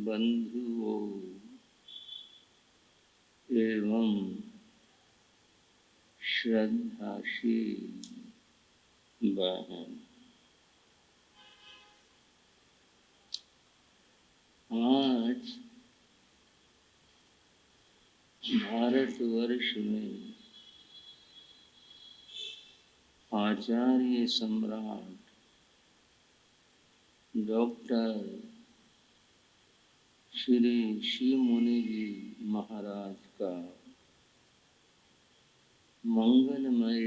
बंधुओं एवं श्रद्धाशील बहन, आज भारतवर्ष में आचार्य सम्राट डॉक्टर श्री शिव मुनि जी महाराज का मंगलमय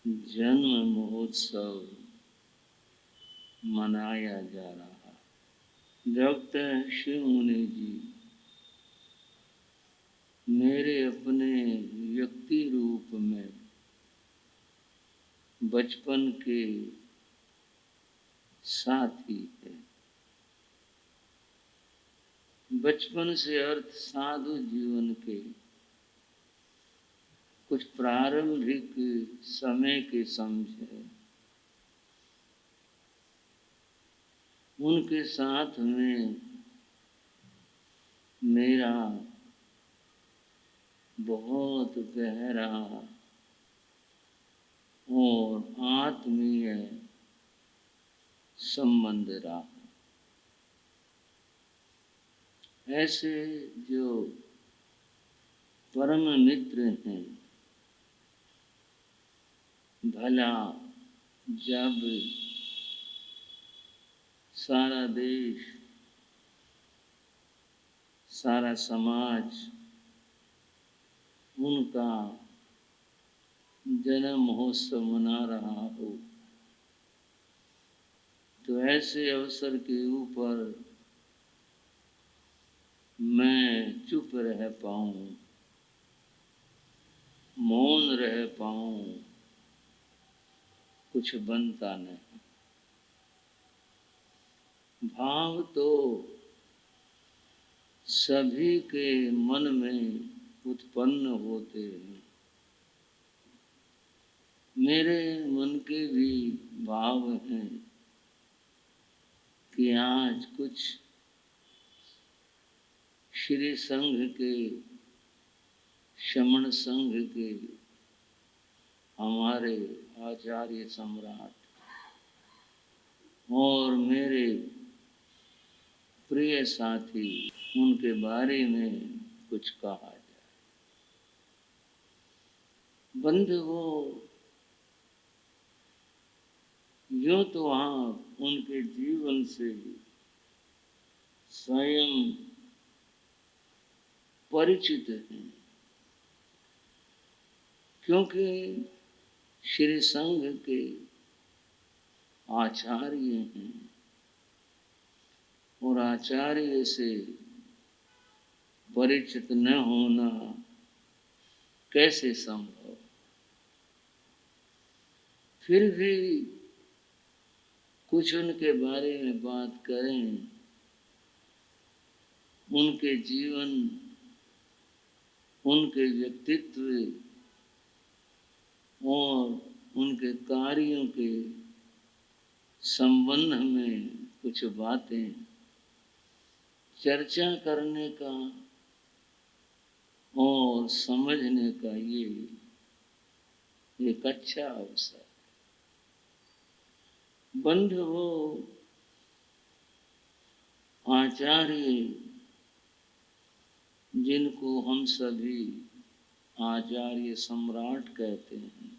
जन्म महोत्सव मनाया जा रहा है। डॉक्टर शिव मुनि जी मेरे अपने व्यक्ति रूप में बचपन के साथी है। बचपन से अर्थ साधु जीवन के कुछ प्रारंभिक समय के समझे, उनके साथ में मेरा बहुत गहरा और आत्मीय संबंध रहा। ऐसे जो परम मित्र हैं, भला जब सारा देश, सारा समाज उनका जन्म महोत्सव मना रहा हो, तो ऐसे अवसर के ऊपर मैं चुप रह पाऊं, मौन रह पाऊं, कुछ बनता नहीं। भाव तो सभी के मन में उत्पन्न होते हैं। मेरे मन के भी भाव हैं कि आज कुछ श्री संघ के, श्रमण संघ के हमारे आचार्य सम्राट और मेरे प्रिय साथी, उनके बारे में कुछ कहा जाए। बंधुओं, यूं तो आप उनके जीवन से स्वयं परिचित हैं, क्योंकि श्री संघ के आचार्य हैं और आचार्य से परिचित न होना कैसे संभव। फिर भी कुछ उनके बारे में बात करें। उनके जीवन, उनके व्यक्तित्व और उनके कार्यों के संबंध में कुछ बातें चर्चा करने का और समझने का ये एक अच्छा अवसर। बंधुओं, आचार्य जिनको हम सभी आचार्य सम्राट कहते हैं,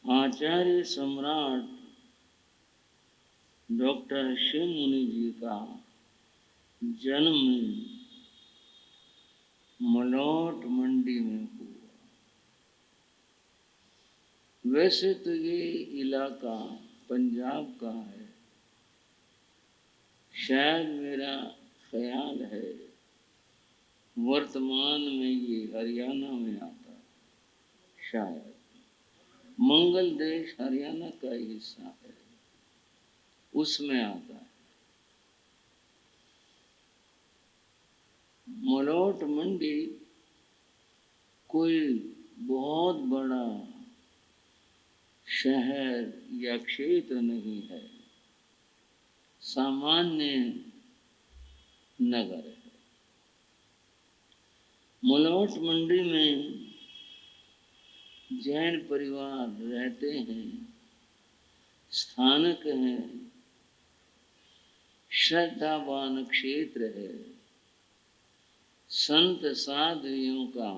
आचार्य सम्राट डॉक्टर शिव मुनि जी का जन्म मलौट मंडी में हुआ। वैसे तो ये इलाका पंजाब का है, शायद मेरा ख्याल है वर्तमान में ये हरियाणा में आता है, शायद मंगल देश हरियाणा का हिस्सा है, उसमें आता है। मलौट मंडी कोई बहुत बड़ा शहर या क्षेत्र नहीं है, सामान्य नगर है। मुलौट मंडी में जैन परिवार रहते हैं, स्थानक है, श्रद्धावान क्षेत्र है। संत साधुओं का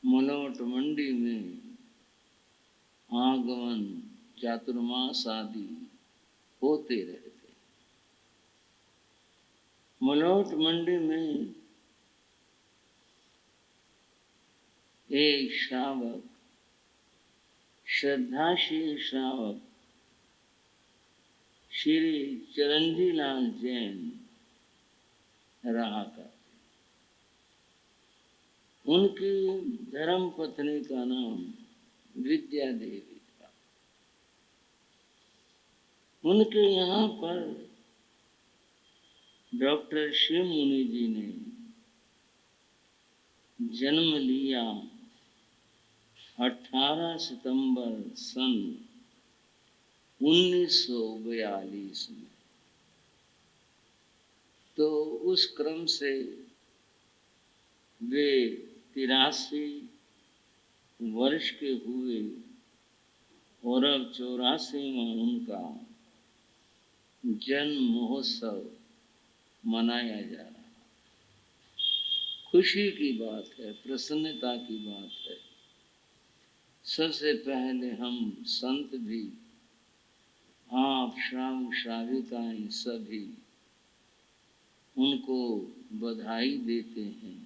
मुलौट मंडी में आगमन चातुर्मास आदि होते रहते। मुलौट मंडी में एक श्रावक, श्रद्धाशील श्रावक श्री चिरंजी लाल जैन रहा करते। उनकी धर्म पत्नी का नाम विद्या देवी था। उनके यहाँ पर डॉक्टर शिव मुनि जी ने जन्म लिया 18 सितंबर सन 1942 में। तो उस क्रम से वे 83 वर्ष के हुए और अब 84वां उनका जन्म महोत्सव मनाया जा रहा है। खुशी की बात है, प्रसन्नता की बात है। सबसे पहले हम संत भी, आप श्रावक श्राविकाएं सभी उनको बधाई देते हैं,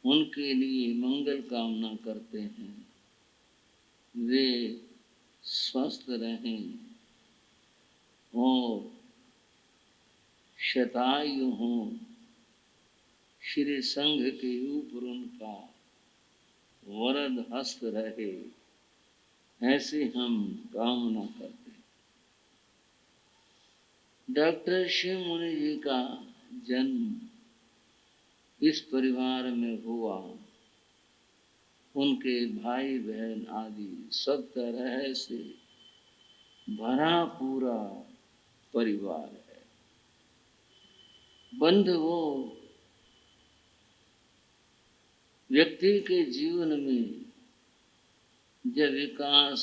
उनके लिए मंगल कामना करते हैं, वे स्वस्थ रहें और शतायु हों, श्री संघ के ऊपर उनका वरद हस्त रहे, ऐसे हम कामना करते हैं। डॉक्टर शिव मुनि जी का जन्म इस परिवार में हुआ। उनके भाई बहन आदि सब तरह से भरा पूरा परिवार है। बंधुओं, व्यक्ति के जीवन में जब विकास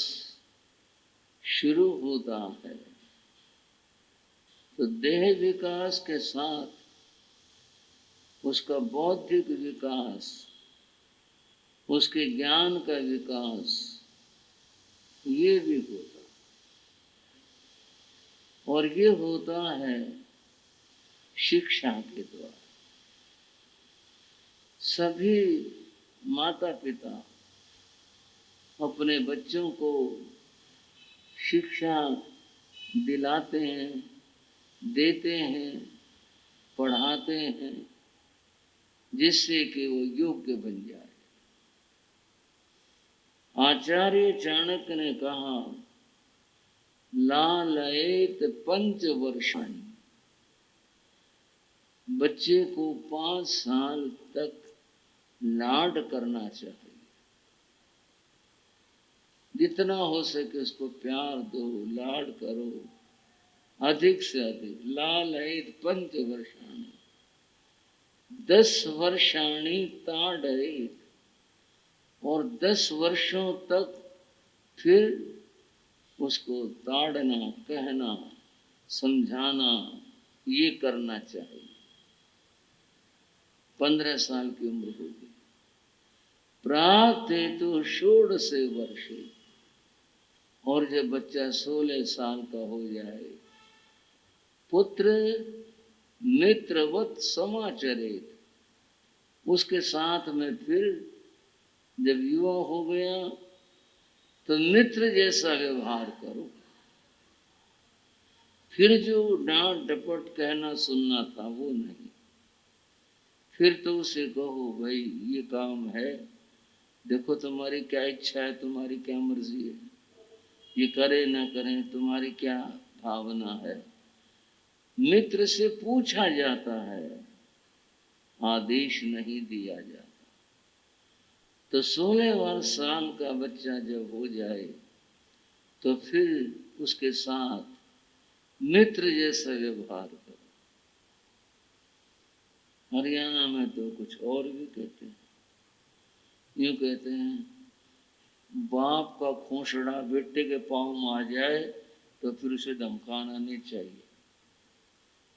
शुरू होता है तो देह विकास के साथ उसका बौद्धिक विकास, उसके ज्ञान का विकास, ये भी होता है। और ये होता है शिक्षा के द्वारा। सभी माता पिता अपने बच्चों को शिक्षा दिलाते हैं, देते हैं, पढ़ाते हैं, जिससे कि वो योग्य बन जाए। आचार्य चाणक्य ने कहा, लालयेत पंचवर्षाणि, बच्चे को 5 साल तक लाड करना चाहिए। जितना हो सके उसको प्यार दो, लाड करो, अधिक से अधिक। लालयेत पंचवर्षाणि 10 वर्षाणि ताडयेत, और 10 वर्षों तक फिर उसको ताड़ना, कहना, समझाना, ये करना चाहिए। 15 साल की उम्र होगी। प्राक्तेतु षोडशे वर्षे, और जब बच्चा 16 साल का हो जाए, पुत्र मित्रवत समाचरेत, उसके साथ में फिर जब युवा हो गया तो मित्र जैसा व्यवहार करो। फिर जो डांट डपट कहना सुनना था वो नहीं। फिर तो उसे कहो, भाई ये काम है, देखो तुम्हारी क्या इच्छा है, तुम्हारी क्या मर्जी है, ये करे ना करें, तुम्हारी क्या भावना है। मित्र से पूछा जाता है, आदेश नहीं दिया जाता। तो 16 साल का बच्चा जब हो जाए तो फिर उसके साथ मित्र जैसा व्यवहार करो। हरियाणा में तो कुछ और भी कहते हैं, यूं कहते हैं, बाप का खोसड़ा बेटे के पाँव में आ जाए तो फिर उसे धमकाना नहीं चाहिए।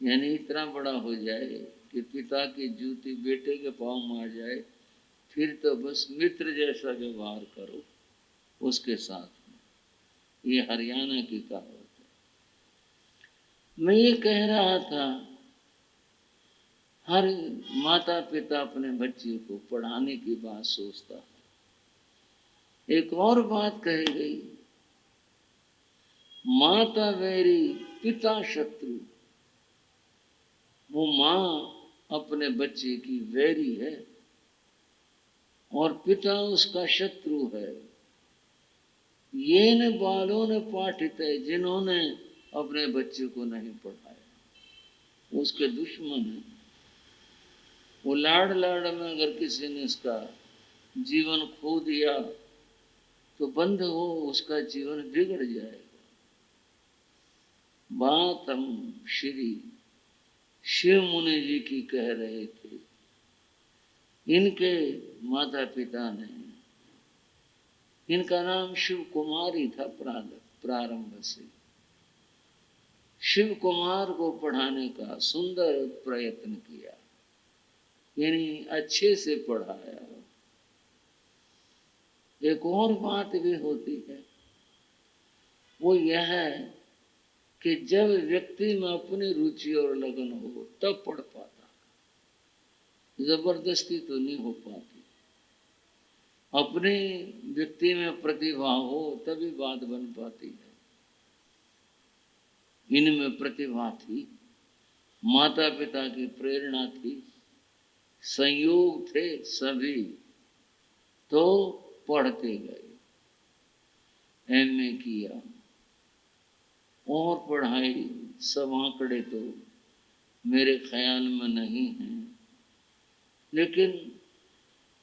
यानी इतना बड़ा हो जाए कि पिता की जूती बेटे के पाँव में आ जाए, फिर तो बस मित्र जैसा व्यवहार करो उसके साथ में। ये हरियाणा की कहावत है। मैं ये कह रहा था, हर माता पिता अपने बच्चे को पढ़ाने की बात सोचता है। एक और बात कही गई, माता वैरी पिता शत्रु। वो माँ अपने बच्चे की वैरी है और पिता उसका शत्रु है। ये न बालों ने पाठित है, जिन्होंने अपने बच्चे को नहीं पढ़ाया उसके दुश्मन है। वो लाड़ लाड़ में अगर किसी ने उसका जीवन खो दिया तो बंद हो, उसका जीवन बिगड़ जाएगा। बात हम श्री शिव मुनि जी की कह रहे थे। इनके माता पिता ने, इनका नाम शिव कुमार ही था प्रारंभ से। शिव कुमार को पढ़ाने का सुंदर प्रयत्न किया, यानी अच्छे से पढ़ाया। एक और बात भी होती है, वो यह है कि जब व्यक्ति में अपनी रुचि और लगन हो तब पढ़ पाता, जबरदस्ती तो नहीं हो पाती। अपने व्यक्ति में प्रतिभा हो तभी बात बन पाती है। इनमें प्रतिभा थी, माता पिता की प्रेरणा थी, संयोग थे सभी, तो पढ़ते गए। एमए किया और पढ़ाई, सब आंकड़े तो मेरे ख्याल में नहीं हैं, लेकिन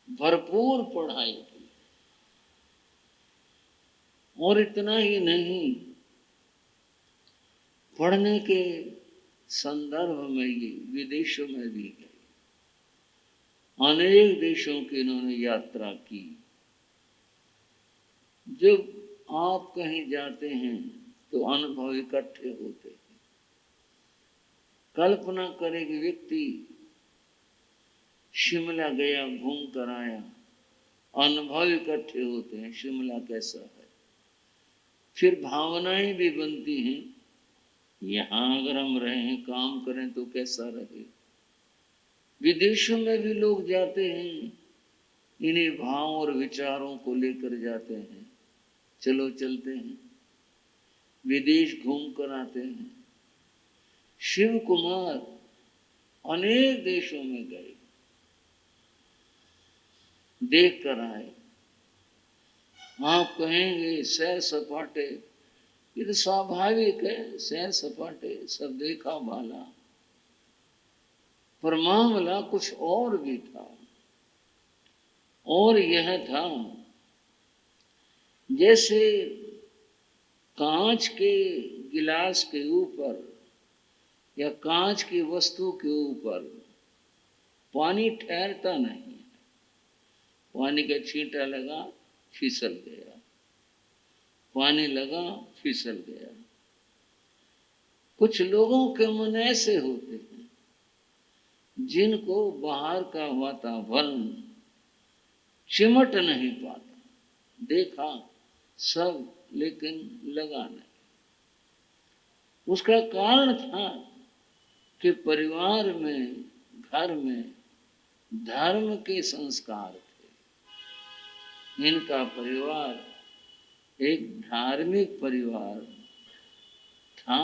भरपूर पढ़ाई की। और इतना ही नहीं, पढ़ने के संदर्भ में ये विदेशों में भी गए, अनेक देशों की इन्होंने यात्रा की। जब आप कहीं जाते हैं तो अनुभव इकट्ठे होते हैं। कल्पना करें कि व्यक्ति शिमला गया, घूम कर आया, अनुभव इकट्ठे होते हैं, शिमला कैसा है। फिर भावनाएं भी बनती हैं, यहां अगर हम रहें काम करें तो कैसा रहे। विदेशों में भी लोग जाते हैं, इन्हीं भाव और विचारों को लेकर जाते हैं, चलो चलते हैं, विदेश घूम कर आते हैं। शिव कुमार अनेक देशों में गए, देख कर आए। आप कहेंगे सैर सपाटे, ये तो स्वाभाविक है, सैर सपाटे सब देखा भाला, पर मामला कुछ और भी था। और यह था, जैसे कांच के गिलास के ऊपर या कांच की वस्तु के ऊपर पानी ठहरता नहीं है, पानी का छींटा लगा फिसल गया, पानी लगा फिसल गया। कुछ लोगों के मन ऐसे होते हैं जिनको बाहर का वातावरण चिमट नहीं पाता, देखा सब लेकिन लगा नहीं। उसका कारण था कि परिवार में, घर में धर्म के संस्कार थे। इनका परिवार एक धार्मिक परिवार था,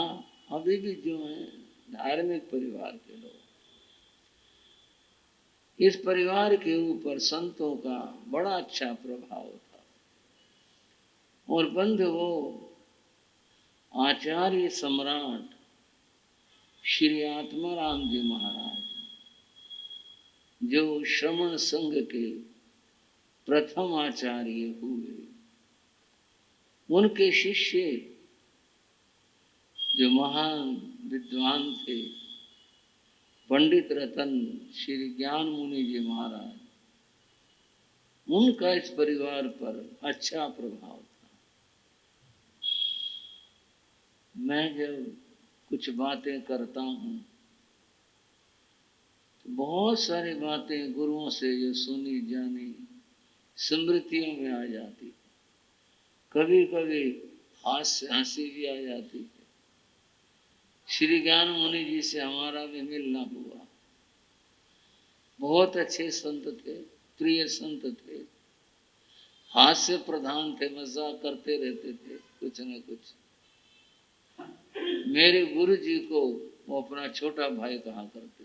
अभी भी जो है धार्मिक परिवार के लोग। इस परिवार के ऊपर संतों का बड़ा अच्छा प्रभाव था। और बंधुओं, आचार्य सम्राट श्री आत्माराम जी महाराज, जो श्रमण संघ के प्रथम आचार्य हुए, उनके शिष्य जो महान विद्वान थे, पंडित रतन श्री ज्ञान मुनि जी महाराज, उनका इस परिवार पर अच्छा प्रभाव था। मैं जब कुछ बातें करता हूँ तो बहुत सारी बातें गुरुओं से जो सुनी जानी स्मृतियों में आ जाती, कभी कभी हंसी भी आ जाती है। श्री ज्ञान मुनि जी से हमारा भी मिलना हुआ। बहुत अच्छे संत थे, प्रिय संत थे, हास्य प्रधान थे, मजाक करते रहते थे कुछ न कुछ। मेरे गुरु जी को वो अपना छोटा भाई कहा करते,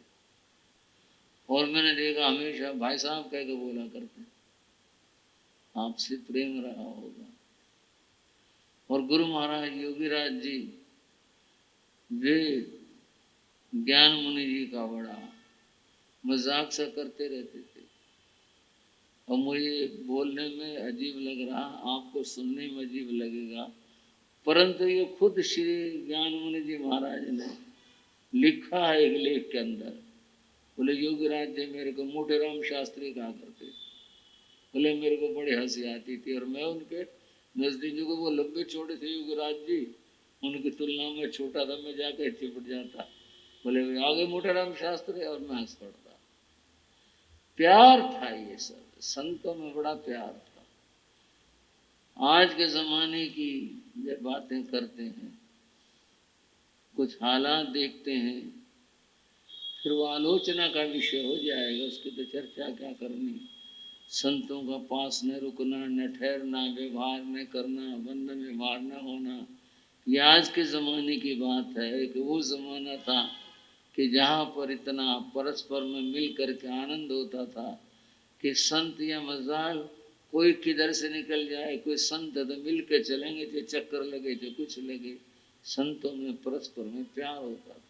और मैंने देखा हमेशा भाई साहब कह के बोला करते। आपसे प्रेम रहा होगा। और गुरु महाराज योगीराज जी वे ज्ञान मुनि जी का बड़ा मजाक सा करते रहते थे, और मुझे बोलने में अजीब लग रहा, आपको सुनने में अजीब लगेगा, परंतु ये खुद श्री ज्ञान मुनि जी महाराज ने लिखा है एक लेख के अंदर। बोले योगीराज जी मेरे को मोटेराम शास्त्री कहा करते। बोले मेरे को बड़ी हंसी आती थी, और मैं उनके नजदीक को, वो लंबे छोटे थे योगीराज जी, उनकी तुलना में छोटा था, मैं जाकर चिपट जाता। बोले वे आगे मोटेराम शास्त्री, और मैं हंस पड़ता। प्यार था, ये सब संतों में बड़ा प्यार था। आज के जमाने की जब बातें करते हैं, कुछ हालात देखते हैं, फिर वो आलोचना का विषय हो जाएगा, उसकी तो चर्चा क्या करनी। संतों का पास न रुकना, न ठहरना, व्यवहार न करना, बंद व्यवहार न होना, ये आज के ज़माने की बात है। कि वो ज़माना था कि जहाँ पर इतना परस्पर में मिल करके आनंद होता था कि संत या मजाल कोई किधर से निकल जाए, कोई संत तो मिल के चलेंगे, थे चक्कर लगे थे कुछ लगे, संतों में परस्पर में प्यार होता था।